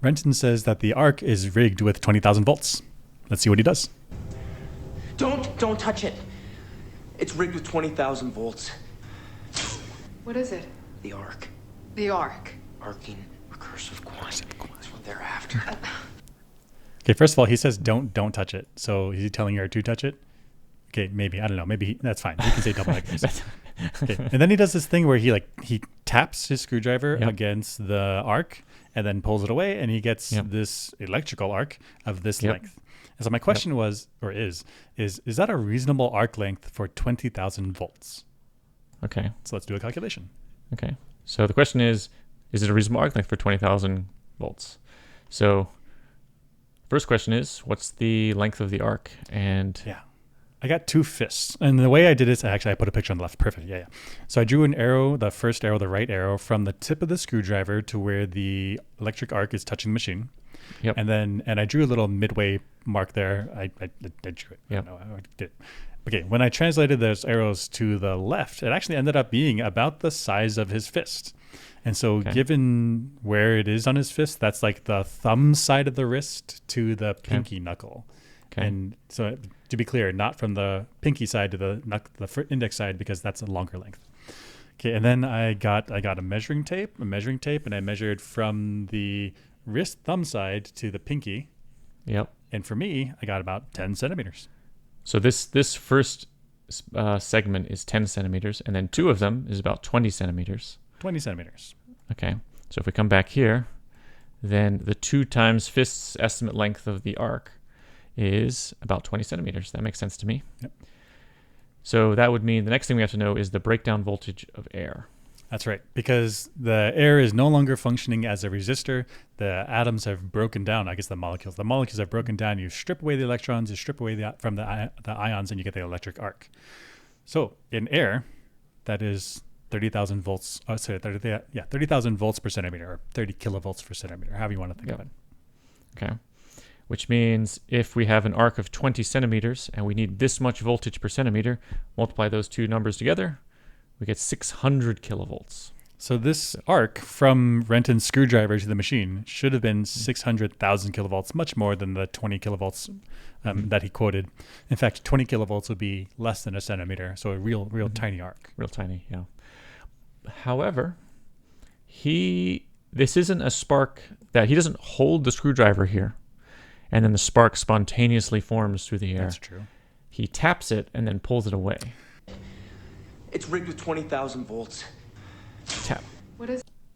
Renton says that the arc is rigged with 20,000 volts. Let's see what he does. Don't touch it. It's rigged with 20,000 volts. What is it? The arc. The arc. Arcing recursive quantum. That's what they're after. Okay, first of all, he says don't touch it. So is he telling her to touch it? Okay, maybe. I don't know. Maybe that's fine. You can say double negatives. Okay. And then he does this thing where he taps his screwdriver against the arc and then pulls it away, and he gets this electrical arc of this length. And so my question was, or is that a reasonable arc length for 20,000 volts? Okay. So let's do a calculation. Okay. So the question is it a reasonable arc length for 20,000 volts? So first question is, what's the length of the arc? And I got two fists. And the way I did it, I put a picture on the left. Perfect. Yeah. So I drew an arrow, the first arrow, the right arrow, from the tip of the screwdriver to where the electric arc is touching the machine. Yep. And I drew a little midway mark there. I drew it. Yep. I did it. Okay. When I translated those arrows to the left, it actually ended up being about the size of his fist. And so given where it is on his fist, that's like the thumb side of the wrist to the pinky knuckle. And so to be clear, not from the pinky side to the index side, because that's a longer length. Okay, and then I got a measuring tape, and I measured from the wrist thumb side to the pinky. Yep. And for me, I got about 10 centimeters. So this first segment is 10 centimeters, and then two of them is about 20 centimeters. 20 centimeters. Okay. So if we come back here, then the 2 times fist's estimate length of the arc is about 20 centimeters. That makes sense to me. Yep. So that would mean the next thing we have to know is the breakdown voltage of air. That's right, because the air is no longer functioning as a resistor. The atoms have broken down. I guess the molecules have broken down. You strip away the electrons, you strip away from the ions, and you get the electric arc. So in air, that is 30,000 volts. 30,000 volts per centimeter, or 30 kilovolts per centimeter, however you want to think of it. Okay. Which means if we have an arc of 20 centimeters and we need this much voltage per centimeter, multiply those two numbers together, we get 600 kilovolts. So this arc from Renton's screwdriver to the machine should have been 600,000 kilovolts, much more than the 20 kilovolts that he quoted. In fact, 20 kilovolts would be less than a centimeter, so a real tiny arc. Real tiny, yeah. However, this isn't a spark that he doesn't hold the screwdriver here, and then the spark spontaneously forms through the air. That's true. He taps it and then pulls it away. It's rigged with 20,000 volts. Tap. What is